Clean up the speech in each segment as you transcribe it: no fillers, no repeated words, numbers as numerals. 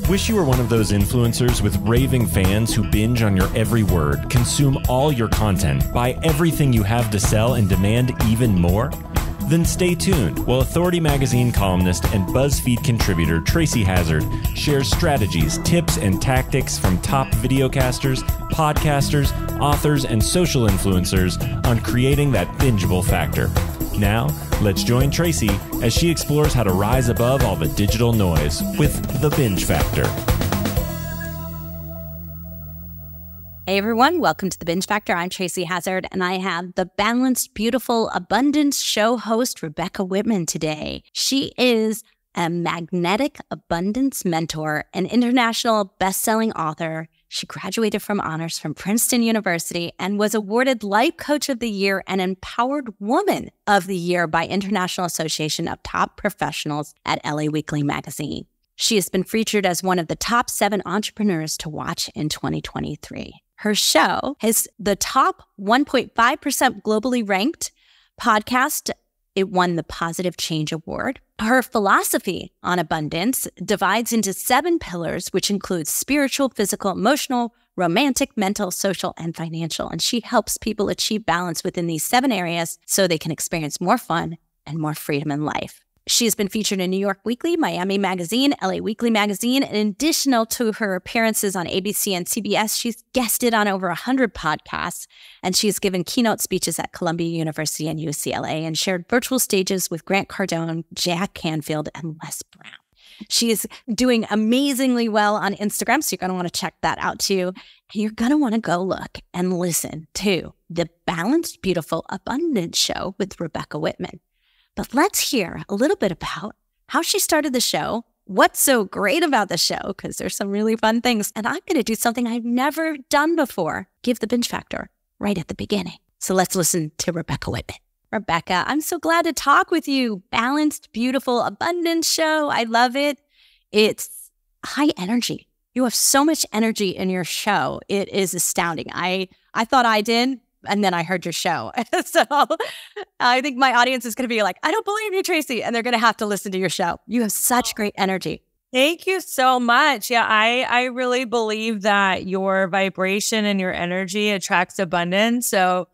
Wish you were one of those influencers with raving fans who binge on your every word, consume all your content, buy everything you have to sell, and demand even more? Then stay tuned while Authority Magazine columnist and BuzzFeed contributor Tracy Hazard shares strategies, tips, and tactics from top videocasters, podcasters, authors, and social influencers on creating that bingeable factor. Now, let's join Tracy as she explores how to rise above all the digital noise with the binge factor. Hey everyone, welcome to the Binge Factor. I'm Tracy Hazard, and I have the Balanced, Beautiful, Abundance show host, Rebecca Whitman, today. She is a magnetic abundance mentor, an international best-selling author. She graduated from honors from Princeton University and was awarded Life Coach of the Year and Empowered Woman of the Year by International Association of Top Professionals at LA Weekly magazine. She has been featured as one of the top 7 entrepreneurs to watch in 2023. Her show is the top 1.5% globally ranked podcast. It won the Positive Change Award. Her philosophy on abundance divides into 7 pillars, which includes spiritual, physical, emotional, romantic, mental, social, and financial. And she helps people achieve balance within these 7 areas so they can experience more fun and more freedom in life. She has been featured in New York Weekly, Miami Magazine, LA Weekly Magazine. In addition to her appearances on ABC and CBS, she's guested on over 100 podcasts, and she's given keynote speeches at Columbia University and UCLA and shared virtual stages with Grant Cardone, Jack Canfield, and Les Brown. She is doing amazingly well on Instagram, so you're going to want to check that out too. And you're going to want to go look and listen to the Balanced, Beautiful, Abundant show with Rebecca Whitman. But let's hear a little bit about how she started the show, what's so great about the show, because there's some really fun things. And I'm going to do something I've never done before, give the binge factor right at the beginning. So let's listen to Rebecca Whitman. Rebecca, I'm so glad to talk with you. Balanced, Beautiful, Abundant show. I love it. It's high energy. You have so much energy in your show. It is astounding. I thought I did. And then I heard your show. So I think my audience is going to be like, I don't believe you, Tracy. And they're going to have to listen to your show. You have such great energy. Thank you so much. Yeah, I really believe that your vibration and your energy attracts abundance. So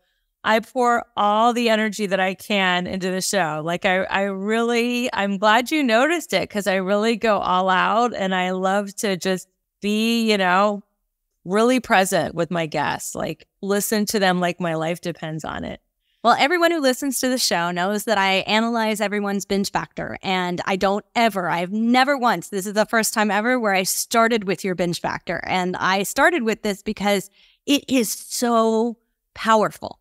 I pour all the energy that I can into the show. Like I'm glad you noticed it, because I really go all out and I love to just be, really present with my guests, like listen to them like my life depends on it. Well, everyone who listens to the show knows that I analyze everyone's binge factor, and I've never once, this is the first time ever where I started with your binge factor. And I started with this because it is so powerful.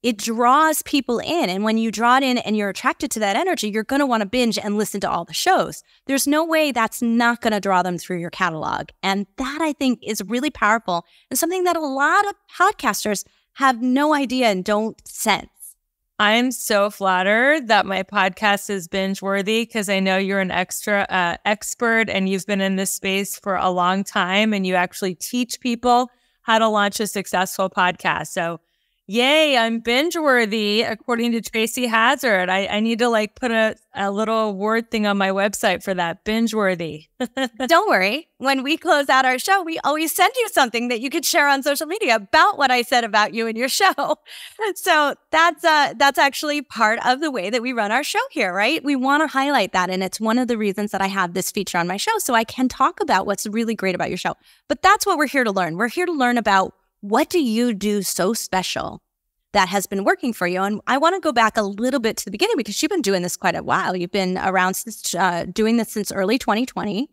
It draws people in. And when you draw it in and you're attracted to that energy, you're going to want to binge and listen to all the shows. There's no way that's not going to draw them through your catalog. And that, I think, is really powerful and something that a lot of podcasters have no idea and don't sense. I'm so flattered that my podcast is binge worthy, because I know you're an expert and you've been in this space for a long time, and you actually teach people how to launch a successful podcast. So yay, I'm binge worthy, according to Tracy Hazard. I need to put a little word thing on my website for that, binge worthy. Don't worry. When we close out our show, we always send you something that you could share on social media about what I said about you in your show. So that's actually part of the way that we run our show here, right? We want to highlight that. And it's one of the reasons that I have this feature on my show, so I can talk about what's really great about your show. But that's what we're here to learn. We're here to learn about, what do you do so special that has been working for you? And I want to go back a little bit to the beginning, because you've been doing this quite a while. You've been around since doing this since early 2020,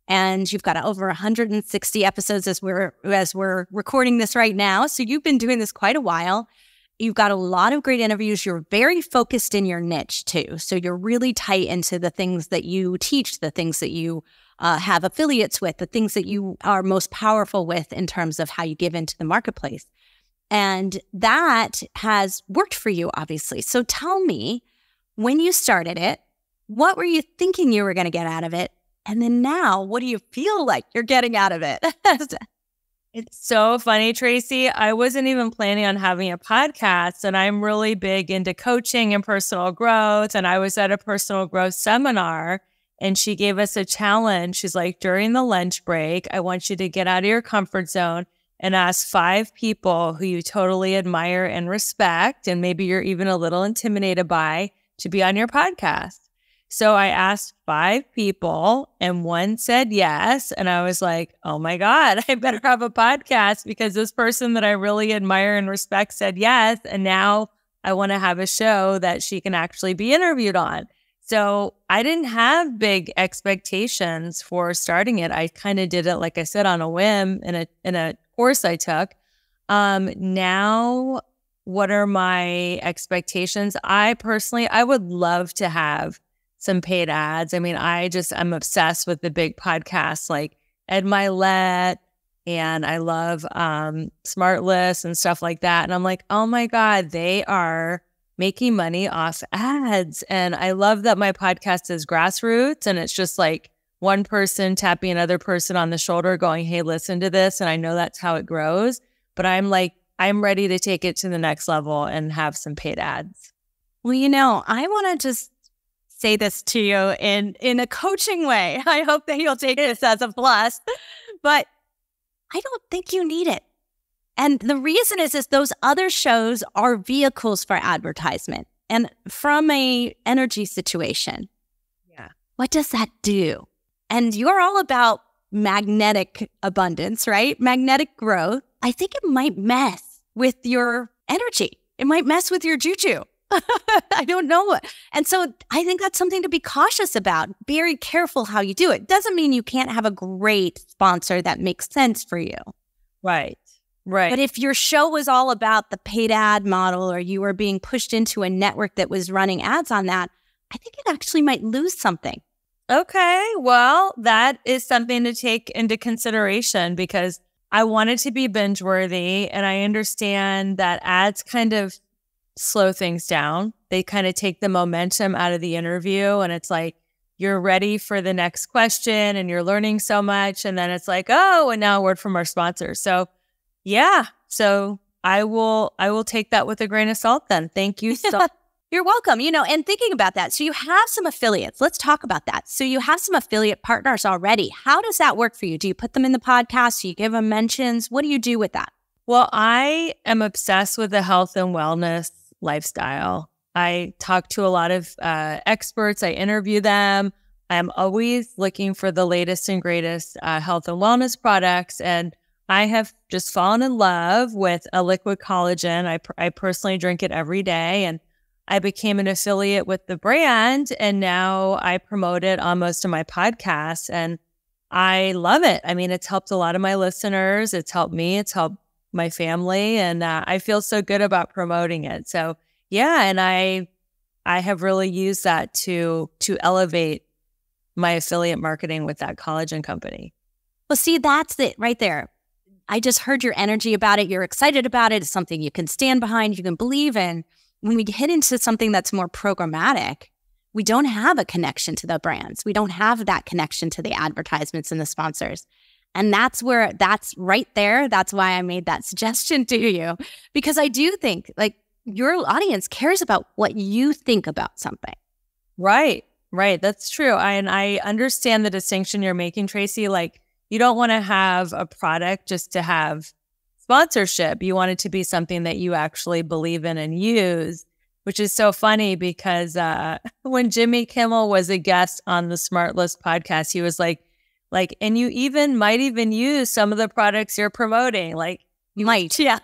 and you've got over 160 episodes as we're recording this right now. So you've been doing this quite a while. You've got a lot of great interviews. You're very focused in your niche too. So you're really tight into the things that you teach, the things that you have affiliates with, the things that you are most powerful with in terms of how you give into the marketplace. And that has worked for you, obviously. So tell me, when you started it, what were you thinking you were going to get out of it? And then now, what do you feel like you're getting out of it? It's so funny, Tracy. I wasn't even planning on having a podcast, and I'm really big into coaching and personal growth. And I was at a personal growth seminar, And she gave us a challenge. She's like, during the lunch break, I want you to get out of your comfort zone and ask 5 people who you totally admire and respect, and maybe you're even a little intimidated by, to be on your podcast. So I asked 5 people and one said yes. And I was like, oh my God, I better have a podcast because this person that I really admire and respect said yes. And now I want to have a show that she can actually be interviewed on. So I didn't have big expectations for starting it. I kind of did it, like I said, on a whim in a course I took. Now, what are my expectations? I would love to have some paid ads. I mean, I'm obsessed with the big podcasts like Ed Milet, and I love Smartless and stuff like that. And I'm like, oh my God, they are making money off ads. And I love that my podcast is grassroots, and it's just like one person tapping another person on the shoulder going, hey, listen to this. And I know that's how it grows. But I'm like, I'm ready to take it to the next level and have some paid ads. Well, I want to just say this to you in a coaching way. I hope that you'll take this as a plus, but I don't think you need it. And the reason is those other shows are vehicles for advertisement. And from a energy situation, what does that do? And you're all about magnetic abundance, right? Magnetic growth. I think it might mess with your energy. It might mess with your juju. I don't know. And so I think that's something to be cautious about. Very careful how you do it. Doesn't mean you can't have a great sponsor that makes sense for you. Right. But if your show was all about the paid ad model, or you were being pushed into a network that was running ads on that, I think it actually might lose something. Okay. Well, that is something to take into consideration because I want it to be binge worthy. And I understand that ads kind of slow things down. They kind of take the momentum out of the interview, and it's like you're ready for the next question and you're learning so much, and then it's like, oh, and now a word from our sponsor. So I will take that with a grain of salt then. Thank you so You're welcome. And thinking about that, so you have some affiliates. Let's talk about that. So you have some affiliate partners already. How does that work for you? Do you put them in the podcast? Do you give them mentions? What do you do with that? Well, I am obsessed with the health and wellness lifestyle. I talk to a lot of experts. I interview them. I'm always looking for the latest and greatest health and wellness products. And I have just fallen in love with a liquid collagen. I personally drink it every day. And I became an affiliate with the brand. And now I promote it on most of my podcasts. And I love it. I mean, it's helped a lot of my listeners. It's helped me. It's helped my family, and I feel so good about promoting it. So and I have really used that to elevate my affiliate marketing with that collagen company. Well, see, that's it right there. I just heard your energy about it. You're excited about it. It's something you can stand behind, you can believe in. When we get into something that's more programmatic, we don't have a connection to the brands. We don't have that connection to the advertisements and the sponsors. And that's right there. That's why I made that suggestion to you, because I do think like your audience cares about what you think about something. Right. That's true. And I understand the distinction you're making, Tracy. Like, you don't want to have a product just to have sponsorship. You want it to be something that you actually believe in and use, which is so funny because when Jimmy Kimmel was a guest on the Smartless podcast, he was like, and you might even use some of the products you're promoting. Like, you might, yeah.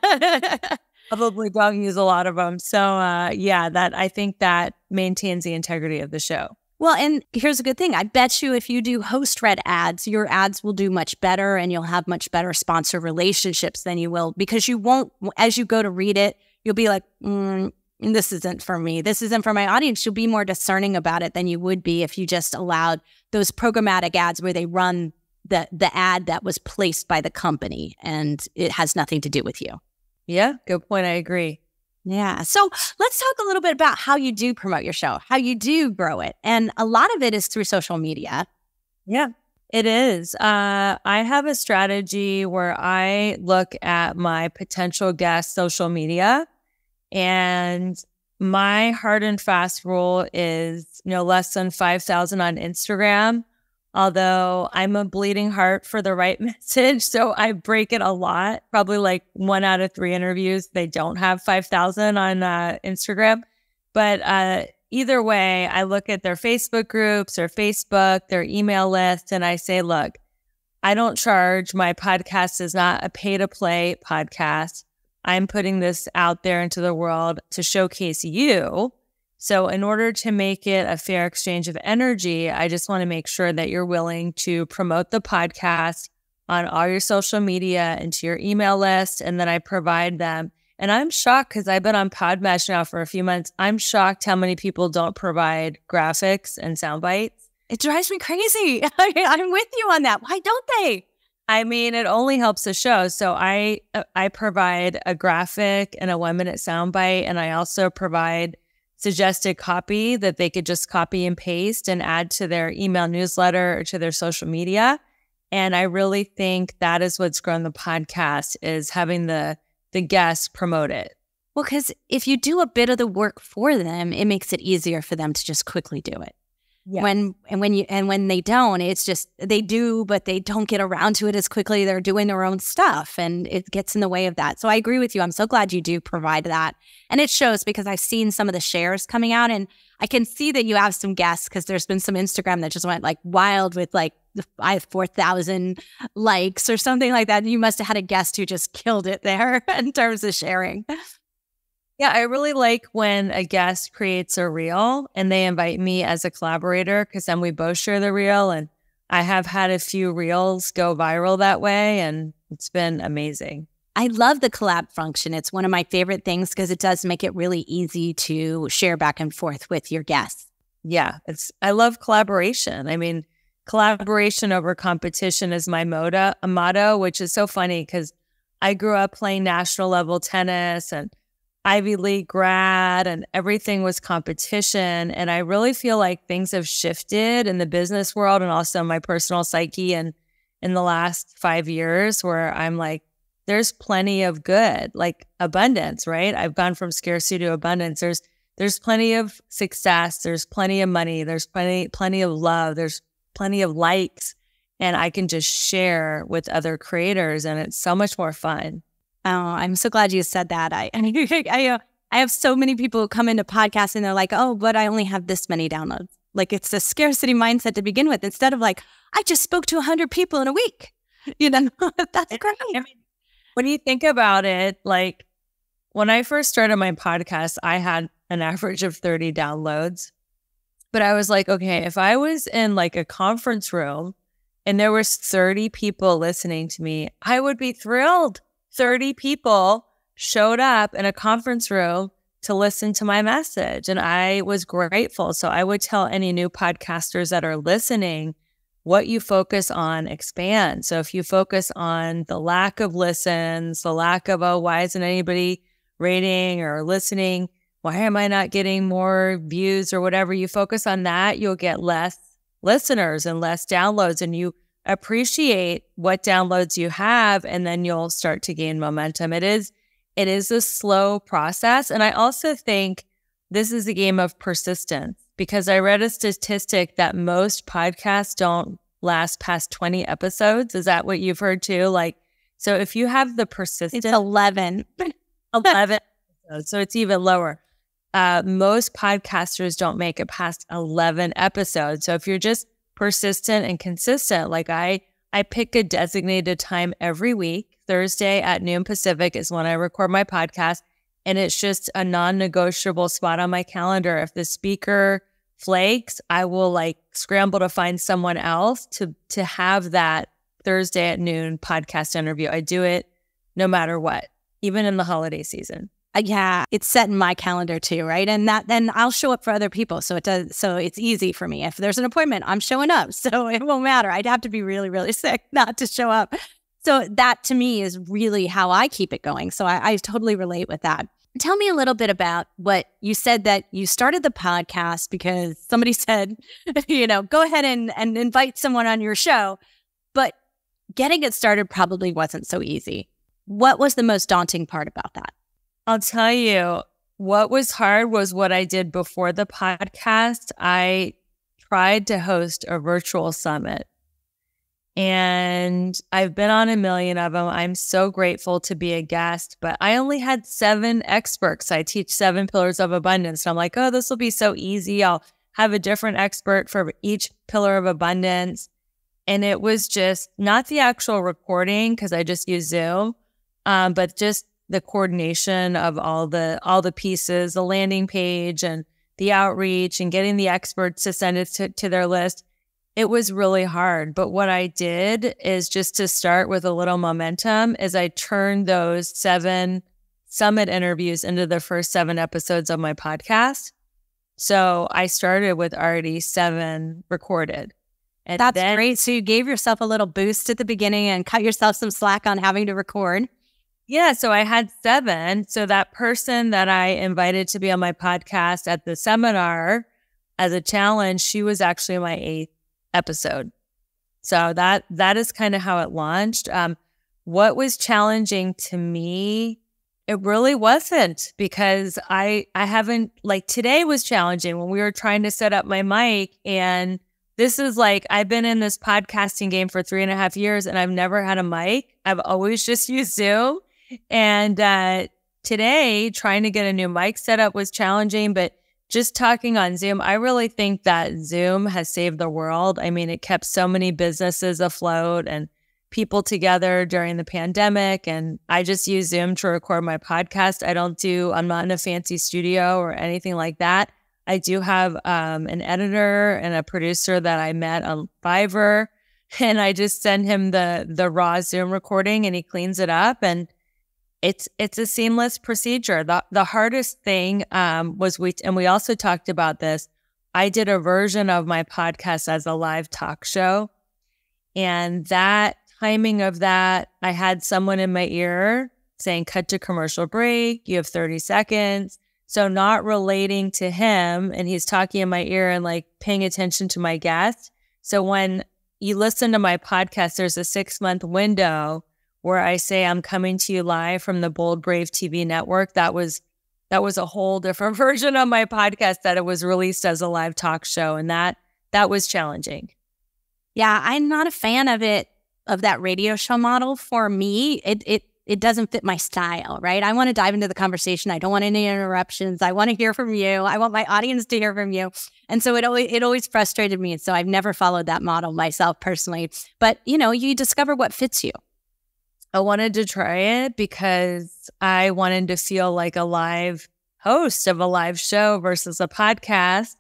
Probably don't use a lot of them. So, that I think that maintains the integrity of the show. Well, and here's a good thing. I bet you if you do host-read ads, your ads will do much better, and you'll have much better sponsor relationships than you will, because you won't, as you go to read it, you'll be like, this isn't for me. This isn't for my audience. You'll be more discerning about it than you would be if you just allowed those programmatic ads where they run the ad that was placed by the company and it has nothing to do with you. Yeah, good point. I agree. Yeah. So let's talk a little bit about how you do promote your show, how you do grow it. And a lot of it is through social media. Yeah, it is. I have a strategy where I look at my potential guest social media, and my hard and fast rule is no less than 5,000 on Instagram. Although I'm a bleeding heart for the right message, so I break it a lot. Probably like 1 out of 3 interviews, they don't have 5,000 on Instagram. But either way, I look at their Facebook groups, their Facebook, their email list, and I say, look, I don't charge. My podcast is not a pay-to-play podcast. I'm putting this out there into the world to showcase you. So in order to make it a fair exchange of energy, I just want to make sure that you're willing to promote the podcast on all your social media and to your email list. And then I provide them. And I'm shocked because I've been on Podmesh now for a few months. I'm shocked how many people don't provide graphics and sound bites. It drives me crazy. I'm with you on that. Why don't they? I mean, it only helps the show. So I provide a graphic and a 1-minute soundbite, and I also provide suggested copy that they could just copy and paste and add to their email newsletter or to their social media. And I really think that is what's grown the podcast, is having the guests promote it. Well, because if you do a bit of the work for them, it makes it easier for them to just quickly do it. Yeah. When they don't, it's just they do, but they don't get around to it as quickly. They're doing their own stuff, and it gets in the way of that. So I agree with you. I'm so glad you do provide that, and it shows because I've seen some of the shares coming out, and I can see that you have some guests because there's been some Instagram that just went like wild with like I have 4,000 likes or something like that. And you must have had a guest who just killed it there in terms of sharing. Yeah, I really like when a guest creates a reel and they invite me as a collaborator, because then we both share the reel. And I have had a few reels go viral that way, and it's been amazing. I love the collab function. It's one of my favorite things because it does make it really easy to share back and forth with your guests. Yeah, I love collaboration. I mean, collaboration over competition is my motto, which is so funny because I grew up playing national level tennis and Ivy League grad, and everything was competition. And I really feel like things have shifted in the business world and also my personal psyche. And in the last 5 years, where I'm like, there's plenty of good, like abundance, right? I've gone from scarcity to abundance. There's plenty of success. There's plenty of money. There's plenty of love. There's plenty of likes, and I can just share with other creators, and it's so much more fun. Oh, I'm so glad you said that. I have so many people who come into podcasts and they're like, oh, but I only have this many downloads. Like, it's a scarcity mindset to begin with, instead of like, I just spoke to 100 people in a week. You know, that's great. I mean, when you think about it, like when I first started my podcast, I had an average of 30 downloads. But I was like, okay, if I was in like a conference room and there was 30 people listening to me, I would be thrilled. 30 people showed up in a conference room to listen to my message, and I was grateful. So I would tell any new podcasters that are listening, what you focus on expands. So if you focus on the lack of listens, the lack of, oh, why isn't anybody rating or listening? Why am I not getting more views or whatever? You focus on that, you'll get less listeners and less downloads, and you appreciate what downloads you have, and then you'll start to gain momentum. It is a slow process. And I also think this is a game of persistence, because I read a statistic that most podcasts don't last past 20 episodes. Is that what you've heard too? Like, so if you have the persistence, it's 11. 11 episodes, so it's even lower. Most podcasters don't make it past 11 episodes. So if you're just persistent and consistent, like I pick a designated time every week. Thursday at noon Pacific is when I record my podcast, and it's just a non-negotiable spot on my calendar. If the speaker flakes, I will like scramble to find someone else to have that Thursday at noon podcast interview. I do it no matter what, even in the holiday season. Yeah, it's set in my calendar too, right? And then I'll show up for other people. So it's easy for me. If there's an appointment, I'm showing up. So it won't matter. I'd have to be really, really sick not to show up. So that to me is really how I keep it going. So I totally relate with that. Tell me a little bit about what you said, that you started the podcast because somebody said, go ahead and invite someone on your show. But getting it started probably wasn't so easy. What was the most daunting part about that? I'll tell you, What was hard was what I did before the podcast. I tried to host a virtual summit, and I've been on a million of them. I'm so grateful to be a guest, but I only had 7 experts. I teach 7 pillars of abundance. So I'm like, oh, this will be so easy. I'll have a different expert for each pillar of abundance. And it was just not the actual recording, because I just use Zoom, but just the coordination of all the pieces, the landing page and the outreach and getting the experts to send it to their list. It was really hard. But what I did is, just to start with a little momentum, is I turned those 7 summit interviews into the first 7 episodes of my podcast. So I started with already 7 recorded. And that's great. So you gave yourself a little boost at the beginning and cut yourself some slack on having to record. Yeah. So I had 7. So that person that I invited to be on my podcast at the seminar as a challenge, she was actually my 8th episode. So that is kind of how it launched. What was challenging to me, it really wasn't, because I haven't, like, today was challenging when we were trying to set up my mic. And this is like, I've been in this podcasting game for 3.5 years and I've never had a mic. I've always just used Zoom. And today, trying to get a new mic set up was challenging, but just talking on Zoom, I really think that Zoom has saved the world. I mean, it kept so many businesses afloat and people together during the pandemic. And I just use Zoom to record my podcast. I'm not in a fancy studio or anything like that. I do have an editor and a producer that I met on Fiverr, and I just send him the raw Zoom recording and he cleans it up. And it's a seamless procedure. The hardest thing was we also talked about this. I did a version of my podcast as a live talk show, and that timing of that, I had someone in my ear saying, cut to commercial break, you have 30 seconds. So not relating to him, and he's talking in my ear and like paying attention to my guest. So when you listen to my podcast, there's a 6-month window where I say I'm coming to you live from the Bold Brave TV network. That was a whole different version of my podcast that it was released as a live talk show, and that was challenging. Yeah, I'm not a fan of that radio show model. For me, it doesn't fit my style, right? I want to dive into the conversation. I don't want any interruptions. I want to hear from you. I want my audience to hear from you. And so it always frustrated me. So I've never followed that model myself personally. But, you discover what fits you. I wanted to try it because I wanted to feel like a live host of a live show versus a podcast.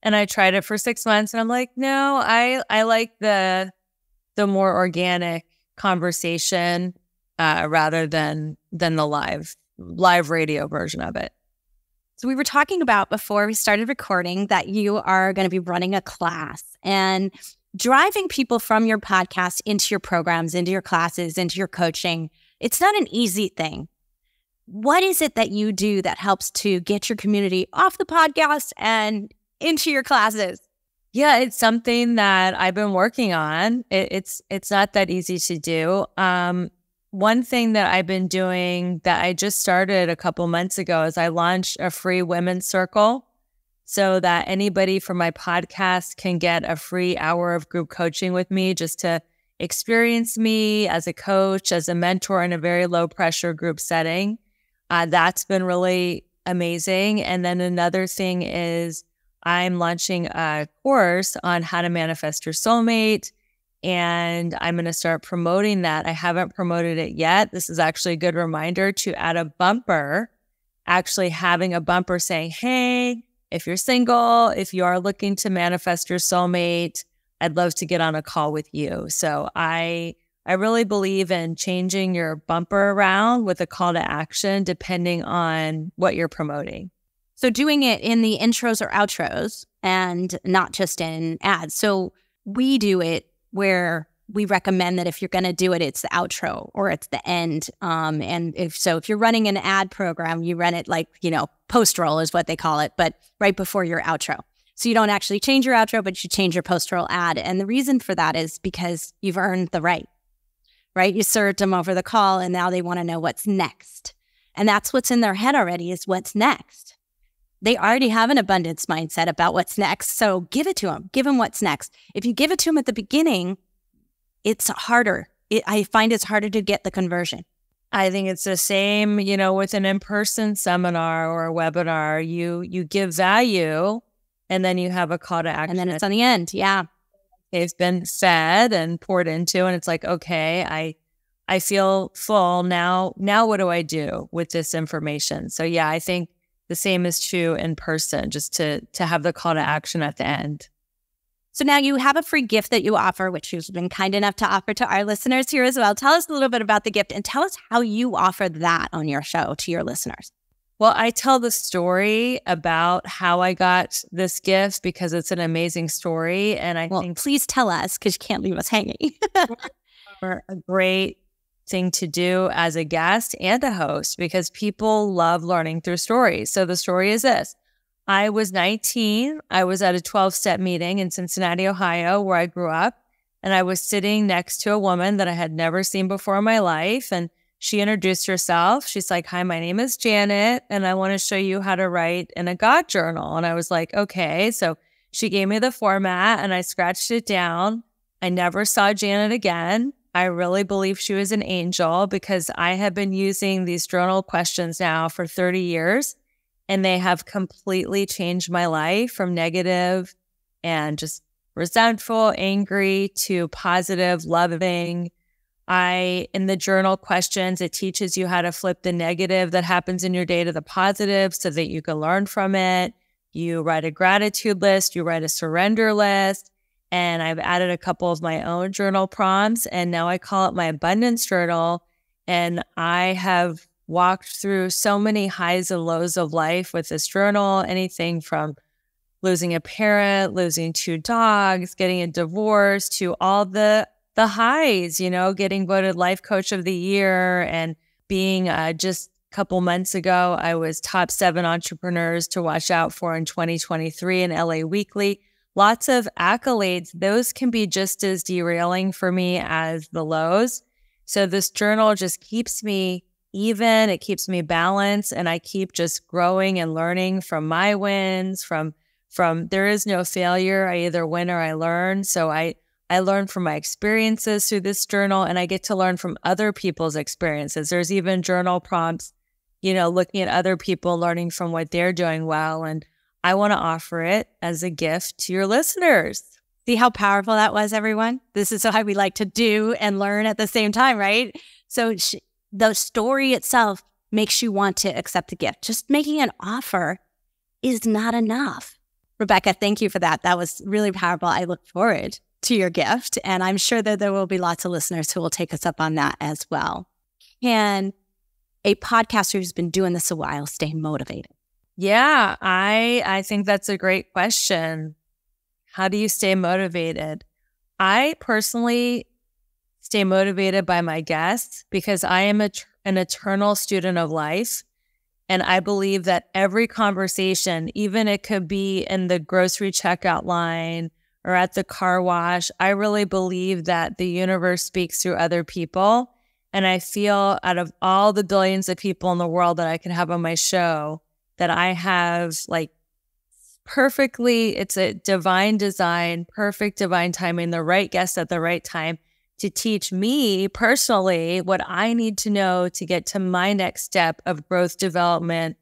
And I tried it for 6 months and I'm like, no, I like the more organic conversation rather than the live radio version of it. So we were talking about before we started recording that you are going to be running a class and driving people from your podcast into your programs, into your classes, into your coaching. It's not an easy thing. What is it that you do that helps to get your community off the podcast and into your classes? Yeah, it's something that I've been working on. It's not that easy to do. One thing that I've been doing that I just started a couple months ago is I launched a free women's circle so that anybody from my podcast can get a free hour of group coaching with me, just to experience me as a coach, as a mentor in a very low pressure group setting. That's been really amazing. And then another thing is I'm launching a course on how to manifest your soulmate, and I'm going to start promoting that. I haven't promoted it yet. This is actually a good reminder to add a bumper, actually having a bumper saying, hey, if you're single, if you are looking to manifest your soulmate, I'd love to get on a call with you. So I really believe in changing your bumper around with a call to action depending on what you're promoting. So doing it in the intros or outros and not just in ads. So we do it where we recommend that if you're going to do it, it's the outro or it's the end. And if you're running an ad program, you run it like, post-roll is what they call it, but right before your outro. So you don't actually change your outro, but you change your post-roll ad. And the reason for that is because you've earned the right? You served them over the call and now they want to know what's next. And that's what's in their head already is what's next. They already have an abundance mindset about what's next. So give it to them. Give them what's next. If you give it to them at the beginning, it's harder. I find it's harder to get the conversion. I think it's the same, with an in-person seminar or a webinar. You give value and then you have a call to action. And then it's on the end. Yeah. It's been fed and poured into, and it's like, okay, I feel full now. Now what do I do with this information? So yeah, I think the same is true in person, just to have the call to action at the end. So now you have a free gift that you offer, which you've been kind enough to offer to our listeners here as well. Tell us a little bit about the gift and tell us how you offer that on your show to your listeners. Well, I tell the story about how I got this gift because it's an amazing story. And I think please tell us because you can't leave us hanging. A great thing to do as a guest and a host because people love learning through stories. So the story is this. I was 19. I was at a 12-step meeting in Cincinnati, Ohio, where I grew up. And I was sitting next to a woman that I had never seen before in my life. And she introduced herself. She's like, hi, my name is Janet, and I want to show you how to write in a God journal. And I was like, okay. So she gave me the format and I scratched it down. I never saw Janet again. I really believe she was an angel because I have been using these journal questions now for 30 years. And they have completely changed my life from negative and just resentful, angry to positive, loving. In the journal questions, it teaches you how to flip the negative that happens in your day to the positive so that you can learn from it. You write a gratitude list, you write a surrender list, and I've added a couple of my own journal prompts, and now I call it my abundance journal. And I have walked through so many highs and lows of life with this journal, anything from losing a parent, losing 2 dogs, getting a divorce, to all the highs, getting voted Life Coach of the Year and being just a couple months ago, I was top 7 entrepreneurs to watch out for in 2023 in LA Weekly. Lots of accolades. Those can be just as derailing for me as the lows. So this journal just keeps me even, it keeps me balanced, and I keep just growing and learning from my wins, from there is no failure. I either win or I learn. So I learn from my experiences through this journal, and I get to learn from other people's experiences. There's even journal prompts, looking at other people, learning from what they're doing well. And I want to offer it as a gift to your listeners. See how powerful that was, everyone? This is how we like to do and learn at the same time, right? So the story itself makes you want to accept the gift. Just making an offer is not enough. Rebecca, thank you for that. That was really powerful. I look forward to your gift, and I'm sure that there will be lots of listeners who will take us up on that as well. Can a podcaster who's been doing this a while stay motivated? Yeah, I think that's a great question. How do you stay motivated? I personally stay motivated by my guests because I am an eternal student of life. And I believe that every conversation, even it could be in the grocery checkout line or at the car wash, I really believe that the universe speaks through other people. And I feel out of all the billions of people in the world that I can have on my show, that I have it's a divine design, perfect divine timing, the right guest at the right time to teach me personally what I need to know to get to my next step of growth, development,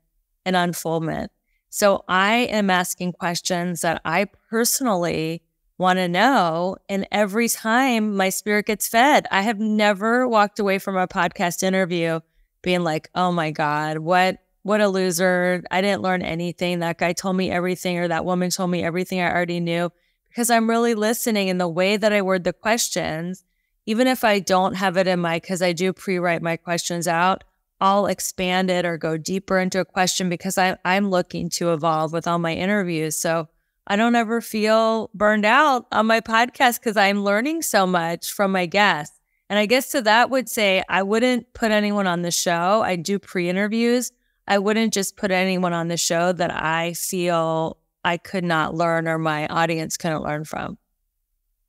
and unfoldment. So I am asking questions that I personally want to know, and every time my spirit gets fed. I have never walked away from a podcast interview being like, oh my God, what a loser. I didn't learn anything. That guy told me everything, or that woman told me everything I already knew, because I'm really listening in the way that I word the questions. Even if I don't have it in because I do pre-write my questions out, I'll expand it or go deeper into a question because I'm looking to evolve with all my interviews. So I don't ever feel burned out on my podcast because I'm learning so much from my guests. And I guess to that would say I wouldn't put anyone on the show. I do pre-interviews. I wouldn't just put anyone on the show that I feel I could not learn or my audience couldn't learn from.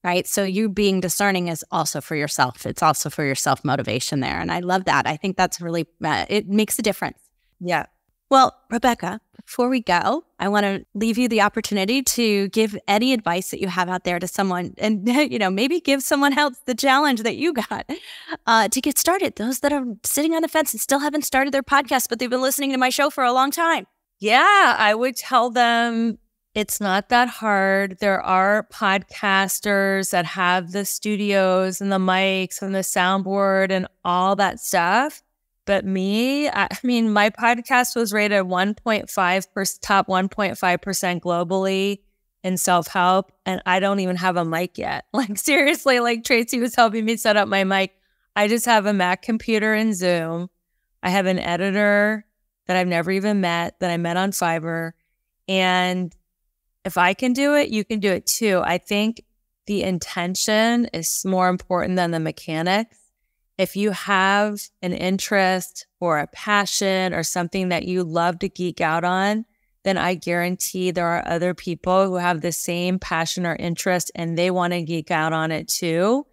right? So you being discerning is also for yourself. It's also for your self-motivation there. And I love that. I think that's really, it makes a difference. Yeah. Well, Rebecca, before we go, I want to leave you the opportunity to give any advice that you have out there to someone and, maybe give someone else the challenge that you got to get started. Those that are sitting on the fence and still haven't started their podcast, but they've been listening to my show for a long time. Yeah, I would tell them it's not that hard. There are podcasters that have the studios and the mics and the soundboard and all that stuff. But me, I mean, my podcast was rated 1.5%, top 1.5% globally in self-help, and I don't even have a mic yet. Like, seriously, like Tracy was helping me set up my mic. I just have a Mac computer and Zoom. I have an editor that I've never even met, that I met on Fiverr. And if I can do it, you can do it too. I think the intention is more important than the mechanics. If you have an interest or a passion or something that you love to geek out on, then I guarantee there are other people who have the same passion or interest and they want to geek out on it too.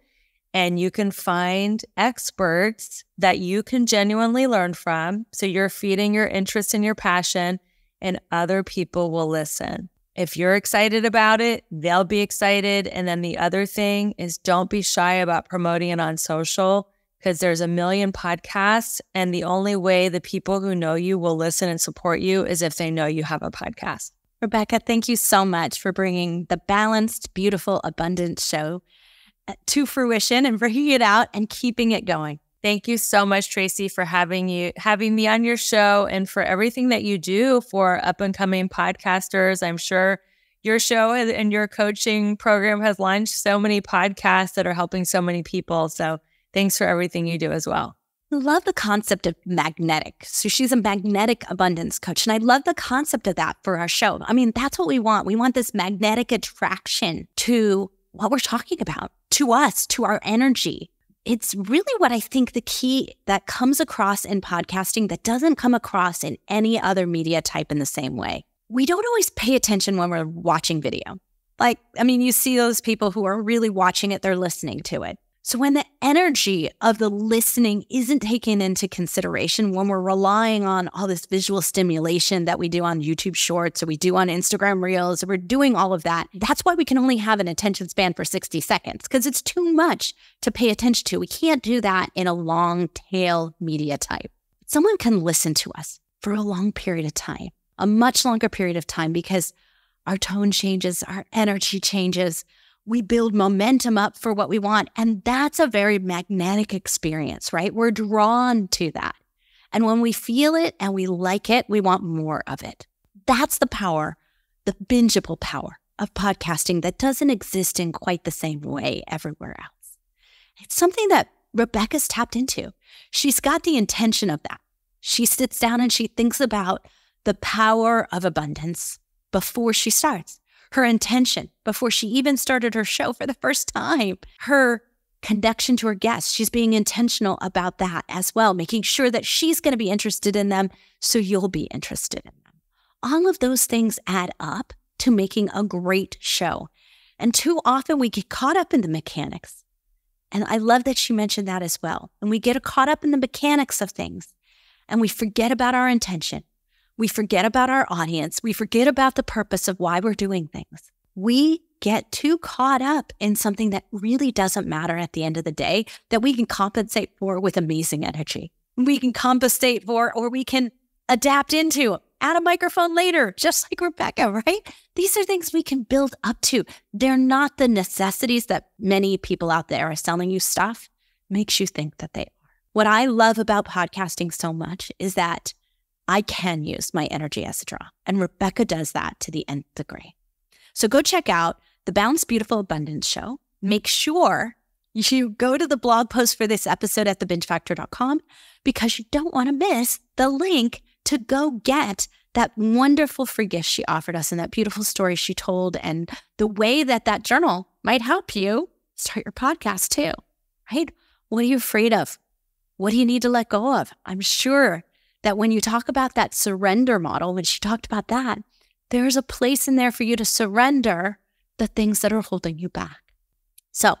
And you can find experts that you can genuinely learn from. So you're feeding your interest and your passion, and other people will listen. If you're excited about it, they'll be excited. And then the other thing is, don't be shy about promoting it on social, because there's a million podcasts, and the only way the people who know you will listen and support you is if they know you have a podcast. Rebecca, thank you so much for bringing the balanced, beautiful, abundant show to fruition and bringing it out and keeping it going. Thank you so much, Tracy, for having me on your show, and for everything that you do for up-and-coming podcasters. I'm sure your show and your coaching program has launched so many podcasts that are helping so many people. So thanks for everything you do as well. I love the concept of magnetic. So she's a magnetic abundance coach. And I love the concept of that for our show. I mean, that's what we want. We want this magnetic attraction to what we're talking about, to us, to our energy. It's really what I think the key that comes across in podcasting that doesn't come across in any other media type in the same way. We don't always pay attention when we're watching video. You see those people who are really watching it, they're listening to it. So when the energy of the listening isn't taken into consideration, when we're relying on all this visual stimulation that we do on YouTube Shorts or we do on Instagram Reels, or we're doing all of that, that's why we can only have an attention span for 60 seconds, because it's too much to pay attention to. We can't do that in a long tail media type. Someone can listen to us for a long period of time, a much longer period of time, because our tone changes, our energy changes. We build momentum up for what we want. And that's a very magnetic experience, right? We're drawn to that. And when we feel it and we like it, we want more of it. That's the power, the bingeable power of podcasting that doesn't exist in quite the same way everywhere else. It's something that Rebecca's tapped into. She's got the intention of that. She sits down and she thinks about the power of abundance before she starts. Her intention before she even started her show for the first time, her connection to her guests. She's being intentional about that as well, making sure that she's going to be interested in them, so you'll be interested in them. All of those things add up to making a great show. And too often we get caught up in the mechanics. And I love that she mentioned that as well. And we get caught up in the mechanics of things, and we forget about our intention. We forget about our audience. We forget about the purpose of why we're doing things. We get too caught up in something that really doesn't matter at the end of the day, that we can compensate for with amazing energy. We can compensate for, or we can adapt into, add a microphone later, just like Rebecca, right? These are things we can build up to. They're not the necessities that many people out there are selling you stuff. Makes you think that they are. What I love about podcasting so much is that I can use my energy as a draw. And Rebecca does that to the nth degree. So go check out the Balanced Beautiful Abundance Show. Make sure you go to the blog post for this episode at thebingefactor.com, because you don't want to miss the link to go get that wonderful free gift she offered us and that beautiful story she told, and the way that that journal might help you start your podcast too, right? What are you afraid of? What do you need to let go of? I'm sure that when you talk about that surrender model, when she talked about that, there's a place in there for you to surrender the things that are holding you back. So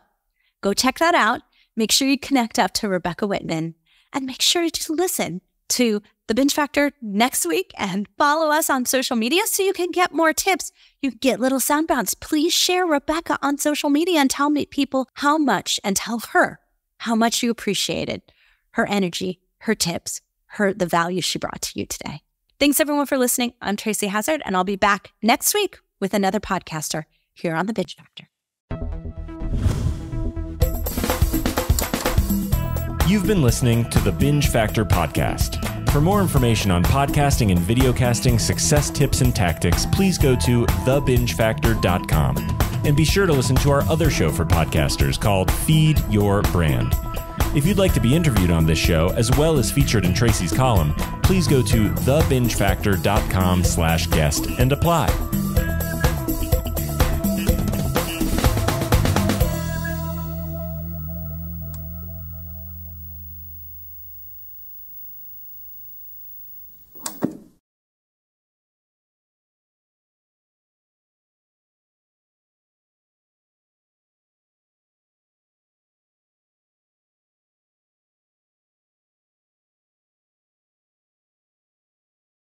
go check that out. Make sure you connect up to Rebecca Whitman and make sure to listen to The Binge Factor next week and follow us on social media so you can get more tips. You can get little sound bites. Please share Rebecca on social media and tell people how much, and tell her how much you appreciated her energy, her tips, the value she brought to you today. Thanks everyone for listening. I'm Tracy Hazard, and I'll be back next week with another podcaster here on The Binge Factor. You've been listening to the Binge Factor podcast. For more information on podcasting and videocasting success tips and tactics, please go to thebingefactor.com. And be sure to listen to our other show for podcasters called Feed Your Brand. If you'd like to be interviewed on this show, as well as featured in Tracy's column, please go to thebingefactor.com/guest and apply.